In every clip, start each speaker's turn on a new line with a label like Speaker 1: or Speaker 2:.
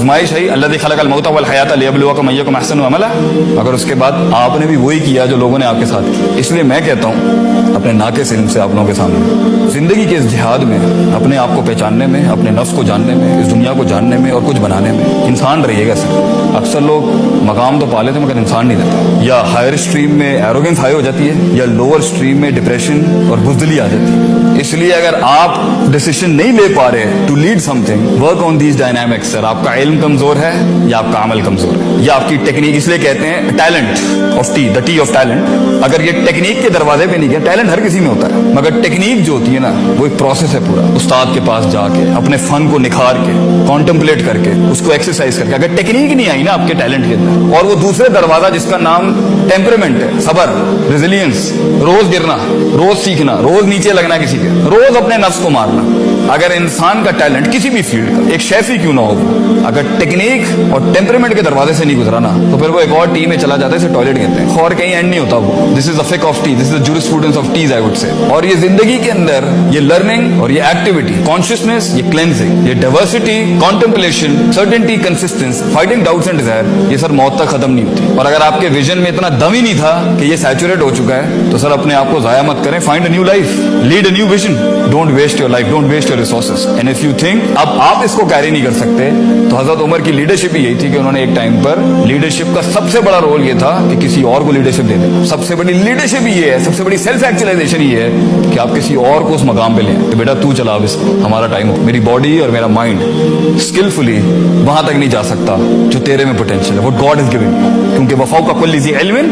Speaker 1: आजमाइश है अल्लज़ी खलक़ल मौत वल हयात लियब्लुवकुम अय्युकुम अहसनु अमला, मगर उसके बाद आपने भी वही किया जो लोगों ने आपके साथ किया। इसलिए मैं कहता हूँ अपने नाक़िस इल्म से आप लोगों के सामने जिंदगी के इस जिहाद में अपने आप को पहचानने में, अपने नफ्स को जानने में, इस दुनिया को जानने में और कुछ बनाने में इंसान रहिएगा सर। अक्सर लोग मकाम तो पा लेते मगर इंसान नहीं रहता। या हायर स्ट्रीम में एरोगेंस हाई हो जाती है या लोअर स्ट्रीम में डिप्रेशन और बुज़दिली आ जाती है। इसलिए अगर आप डिसीजन नहीं ले पा रहे to lead something, work on these dynamics sir. आपका इल्म कमजोर है या आपका अमल कमजोर है या आपकी टेक्निक, इसलिए कहते हैं talent of T, the T of talent. अगर ये टेक्निक के दरवाजे पे नहीं गया, टैलेंट हर किसी में होता है मगर टेक्निक जो होती है ना वो एक प्रोसेस है पूरा। उस्ताद के पास जाके अपने फन को निखार के, कॉन्टेम्पलेट करके, उसको एक्सरसाइज करके, अगर टेक्निक नहीं आई ना आपके टैलेंट के अंदर, और वो दूसरे दरवाजा जिसका नाम टेम्परामेंट है, सबर, रेजिलियंस, रोज गिरना, रोज सीखना, रोज नीचे लगना किसी के, रोज अपने नफ्स को मारना। अगर इंसान का टैलेंट किसी भी फील्ड का, एक शेफ ही क्यों ना हो, अगर टेक्निक और टेम्परामेंट के दरवाजे से नहीं गुजरा ना तो फिर वो एक और टी में चला जाता है, इसे टॉयलेट कहते हैं, और कहीं एंड नहीं होता वो। दिस इज द फिक of tea, this is the jurisprudence of teas I would say. और ये जिंदगी के अंदर ये लर्निंग और ये एक्टिविटी, कॉन्शियसनेस, ये क्लेंजिंग, ये diversity, contemplation, certainty, consistence, fighting doubts and desire, ये सर मौत तक खत्म नहीं होती। और अगर आपके विजन में इतना दम ही नहीं था कि ये सैचुरेट हो चुका है तो सर अपने आप को जाया मत करें। Find a new life, lead a new vision, don't waste your life, don't waste your resources. And if you think अब आप इसको कैरी नहीं कर सकते तो हजरत उमर की लीडरशिप ही यही थी कि उन्होंने एक टाइम पर लीडरशिप का सबसे बड़ा रोल ये था कि किसी और को लीडरशिप दे देना। सबसे बड़ी लीडरशिप ये है, सबसे बड़ी सेल्फ एक्चुअलाइजेशन ये है कि आप किसी और को उस मकाम पे लें कि बेटा तू चला, अब इसको हमारा टाइम हो, मेरी बॉडी और मेरा माइंड स्किलफुली वहां तक नहीं जा सकता जो तेरे में पोटेंशियल है, व्हाट गॉड इज गिविंग। क्योंकि वफाउ का कुल्ली ज़ी इल्मिन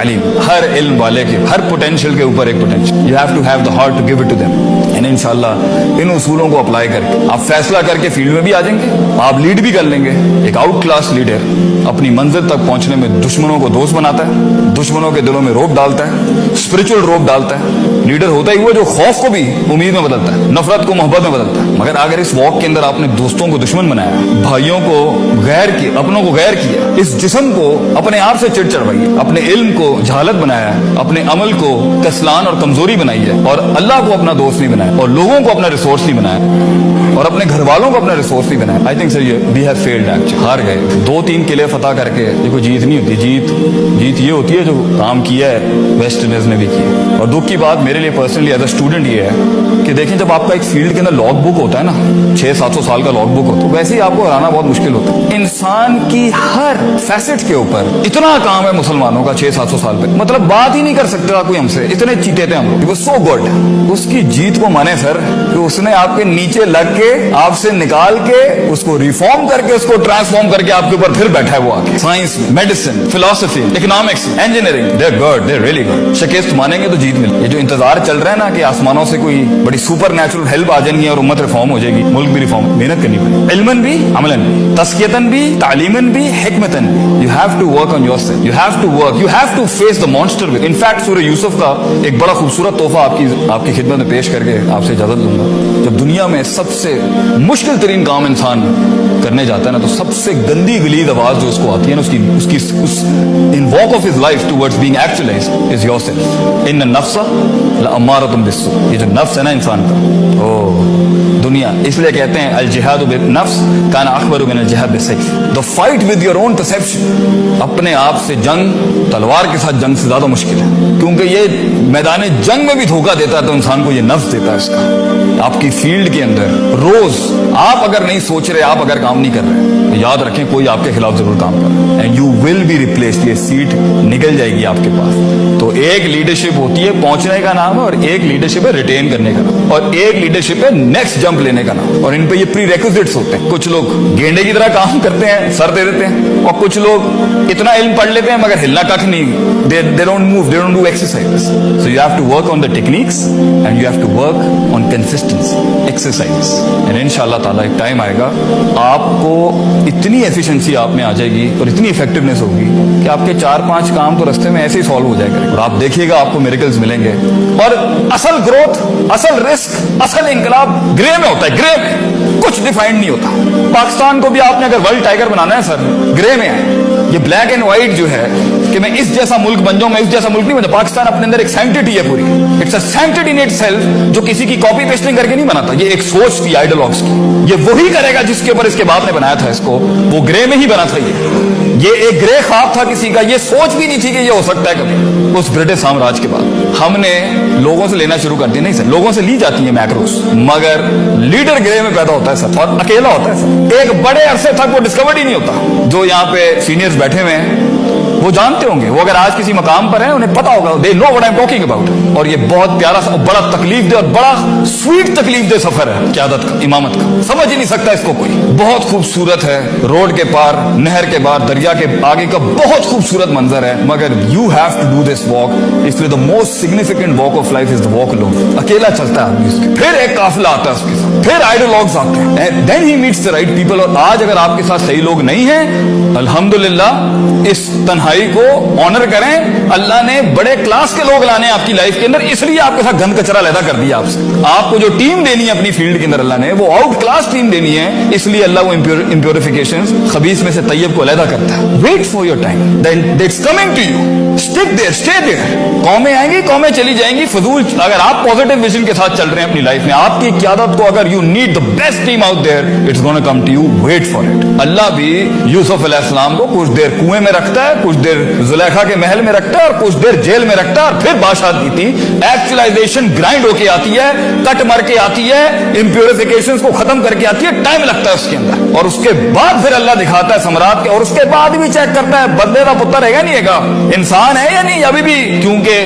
Speaker 1: अलीम, हर इल्म वाले के हर पोटेंशियल के ऊपर एक potential, you have to have the heart to give it to them. And इंशाल्लाह इन उसूलों को अप्लाई करके आप फैसला करके फील्ड में भी आ जाएंगे, आप लीड भी कर लेंगे। एक आउट क्लास लीडर अपनी मंजिल तक पहुंचने में दुश्मनों को दोस्त बनाता है, दुश्मनों के दिलों में रोब डालता है, स्पिरिचुअल रोब डालता है। लीडर होता ही वो जो खौफ को भी उम्मीद में बदलता है, नफरत को मोहब्बत में बदलता है। मगर अगर इस वॉक के अंदर आपने दोस्तों को दुश्मन बनाया, भाइयों को गैर किया, अपनों को गैर किया, इस जिस्म को अपने आप से चिढ़ चढ़वाई, अपने इल्म को जहालत बनाया, अपने अमल को कस्लान और कमजोरी बनाई है, और अल्लाह को अपना दोस्त नहीं बनाया, और लोगों को अपना रिसोर्स नहीं बनाया, और अपने घर वालों को अपना रिसोर्स नहीं बनाया, I think sir we have failed actually. हार गए। 2-3 किले फतह करके ये कोई जीत नहीं होती। जीत ये होती है जो काम किया है वेस्ट इंडीज ने भी किया। और दुख की बात मेरे लिए पर्सनली एज अ स्टूडेंट ये है कि देखें जब आपका एक फील्ड के अंदर लॉग बुक होता है ना, 600-700 साल का लॉग बुक होता है, वैसे ही आपको हराना बहुत मुश्किल होता है। इंसान की हर फैसेट के ऊपर इतना काम है मुसलमानों का 600-700 साल पे, मतलब बात ही नहीं कर सकता कोई हमसे, इतने चीते थे हम लोग। सो गुड, उसकी जीत को माने सर कि उसने आपके नीचे लग के, आपसे निकाल के, उसको रिफॉर्म करके, उसको ट्रांसफॉर्म करके आपके ऊपर फिर बैठा है वो आके। साइंस में, medicine, philosophy, economics, engineering, they are good, they are really good. शिकस्त मानेंगे तो जीत मिले। ये जो इंतजार चल रहा है ना कि आसमानों से कोई बड़ी सुपर नेचुरल हेल्प आ जाएंगी और उम्मत रिफॉर्म हो जाएगी, मुल्क भी रिफॉर्म, मेहनत करनी पड़ेगी, इल्मन भी, अमलन भी, तस्कियतन भी, तालीमन भी, हिकमतन भी। You have to work on yourself, you have to work, you have to face the monster with. In fact Surah Yusuf का एक बड़ा खूबसूरत तोहफा आपकी खिदमत में पेश करके आपसे इजाजत लूंगा। जब दुनिया में सबसे मुश्किल तरीन काम इंसान करने जाता है ना तो सबसे गंदी गलीद आवाज जो उसको आती है ना, उसकी in walk of his life towards being actualized is yourself. इन्न नफ्सा लअम्मारतुम बिस्सू, ये जो नफ्स है ना इंसान का, ओ दुनिया, इसलिए कहते हैं अल जिहादु बिन नफ्स काना अकबरु मिनल जिहाद बिस्सैफ। The fight with your own perception, अपने आप से जंग तलवार के साथ जंग से ज्यादा मुश्किल है, क्योंकि ये मैदान जंग में भी धोखा देता है तो इंसान को ये नफ्स देता है इसका। आपकी फील्ड के अंदर रोज आप अगर नहीं सोच रहे, आप अगर काम नहीं कर रहे, तो याद रखें कोई आपके खिलाफ जरूर काम कर रहा है, and you will be replaced. ये सीट निकल जाएगी आपके पास। तो एक लीडरशिप होती है पहुंचने का नाम है, और एक लीडरशिप है रिटेन करने का नाम, और एक लीडरशिप है नेक्स्ट जंप लेने का नाम। और इन पे ये प्री रिक्विजिट्स होते हैं। कुछ लोग गेंडे की तरह काम करते हैं, सर दे देते हैं, और कुछ लोग इतना इल्म पढ़ लेते हैं मगर हिलना कख नहीं, they don't move, they don't do exercise. So you have to work on the techniques and you have to work on consistency, exercise, and इंशाअल्लाह ताला एक टाइम आएगा आपको इतनी एफिशिएंसी आप में आ जाएगी और इतनी इफेक्टिवनेस होगी कि आपके 4-5 काम तो रास्ते में ऐसे ही सॉल्व हो जाएगा, और आप देखिएगा आपको मिरेकल्स मिलेंगे। और असल ग्रोथ, असल रिस्क, असल इंकलाब ग्रे में होता है, ग्रे में, कुछ डिफाइंड नहीं होता। पाकिस्तान को भी आपने अगर वर्ल्ड टाइगर बनाना है सर, ग्रे में है। ये ब्लैक एंड व्हाइट जो है कि मैं इस जैसा मुल्क बन जाऊं, मैं इस जैसा मुल्क नहीं बनता। पाकिस्तान अपने अंदर एक सैंक्टिटी है पूरी, it's a sanctity in itself, जो किसी की कॉपी पेस्टिंग करके नहीं बनाता। ये एक सोच थी आइडियोलॉग्स की, ये वही करेगा जिसके ऊपर इसके बाप ने बनाया था इसको, वो ग्रे में ही बना था। ये एक ग्रे ख्वाब था किसी का, ये सोच भी नहीं थी कि ये हो सकता है कभी। उस ब्रिटिश साम्राज्य के बाद हमने लोगों से लेना शुरू कर दिया। नहीं सर, लोगों से ली जाती है मैक्रोस, मगर लीडर ग्रे में पैदा होता है सर, और अकेला होता है सर। एक बड़े अरसे तक वो डिस्कवर्ड ही नहीं होता। जो यहाँ पे सीनियर्स बैठे हुए हैं वो जानते होंगे, वो अगर आज किसी मकाम पर है उन्हें पता होगा, they know what I am talking about. और ये बहुत प्यारा सा, बड़ा तकलीफ दे और बड़ा स्वीट तकलीफ दे सफर है क़यादत का, इमामत का। समझ ही नहीं सकता इसको कोई। बहुत खूबसूरत है, रोड के पार, नहर के पार, दरिया के आगे का बहुत खूबसूरत मंजर है, मगर you have to do this walk. इसलिए the most significant walk of life is the walk alone. अकेला चलता है आदमी उसके, फिर एक काफिला आता है उसके साथ, फिर आइडियोलॉग्स आते हैं, then he meets the right people. और आज अगर आपके साथ सही लोग नहीं हैं, अल्हम्दुलिल्लाह इस तन्हाई को ऑनर करें। अल्लाह ने बड़े क्लास के लोग लाने आपकी लाइफ के अंदर, इसलिए आपके साथ गंद कचरा अलहदा कर दिया आपसे। आपको जो टीम देनी है अपनी फील्ड के अंदर अल्लाह ने, वो आउट क्लास टीम देनी है, इसलिए अल्लाह वो इम्प्योरिफिकेशंस, खबीस में से तैयब को अलहदा करता है। Wait for your time, then it's coming to you, stick there, stay there. कौमें आएंगी, कौमें चली जाएंगी, फजूल। अगर आप पॉजिटिव विजन के साथ चल रहे हैं अपनी लाइफ में, आपकी क़यादत को अगर you need the best team out there, it's gonna come to you, wait for it. Allah भी यूसुफ अलैहिस्सलाम को कुछ देर कुएं में रखता है, कुछ देर जुलेखा के महल में रखता है, और कुछ देर जेल में रखता है, और फिर बादशाह दी थी। एक्चुअलाइजेशन ग्राइंड होके आती है, कट मर के आती है, इम्प्योरिफिकेशन को खत्म करके आती है, टाइम लगता है उसके अंदर। और उसके बाद फिर अल्लाह दिखाता है सम्राट के, और उसके बाद भी चेक करता है बंदे का पुत्र है नहीं है, इंसान है या नहीं अभी भी। क्योंकि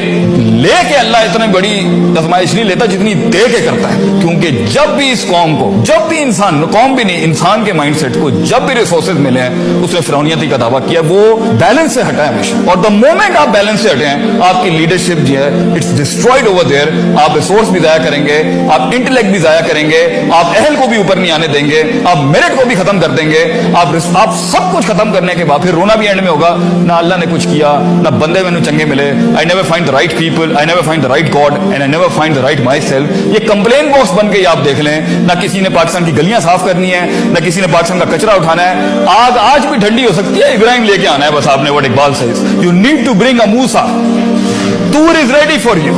Speaker 1: लेके अल्लाह इतनी बड़ी आजमाइश नहीं लेता जितनी दे के करता है। क्योंकि जब भी इस कौम को, जब भी इंसान, कौम भी नहीं, इंसान के माइंडसेट को जब भी रिसोर्सेज मिले हैं, उसने फिरौनियती का दावा किया, वो बैलेंस से हटा है हमेशा। और द मोमेंट आप बैलेंस से हटे हैं, आपकी लीडरशिप जो है इट्स डिस्ट्रॉयड ओवर देयर। आप रिसोर्स भी जाया करेंगे, आप इंटेलेक्ट भी जाया करेंगे, आप अहल को भी ऊपर नहीं आने देंगे, आप मेरिट को भी खत्म कर देंगे, आप सब कुछ खत्म करने के बाद फिर रोना भी एंड में होगा, ना अल्लाह ने कुछ किया, ना बंदे मैंने चंगे मिले, I never find the right people, I never find the right God, and I never find the right my self. ये कंप्लेन बॉक्स बन के आप देख लें, ना किसी ने पाकिस्तान की गलियां साफ करनी है, ना किसी ने पाकिस्तान का कचरा उठाना है। आग आज भी ठंडी हो सकती है, इब्राहिम लेके आना है बस आपने। What Iqbal says, you need to bring a Musa, Tur is ready for you.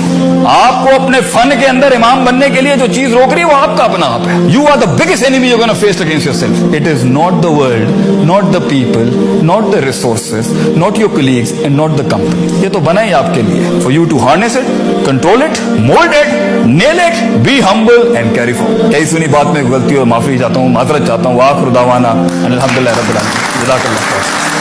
Speaker 1: आपको अपने फन के अंदर इमाम बनने के लिए जो चीज रोक रही है वो आपका अपना आप है। You are the biggest enemy you gonna face against yourself. It is not the world, not the people, not the resources, not your colleagues and not the company. ये तो बना ही आपके लिए, for you to harness it, control it, mould it, nail it, be humble and carry forward. कई सुनी बात में गलती और माफी चाहता हूँ, माजरत चाहता हूँ। वाखिर दावाना अल्हम्दुलिल्लाह रब्बिल आलमीन। जज़ाकल्लाह खैर।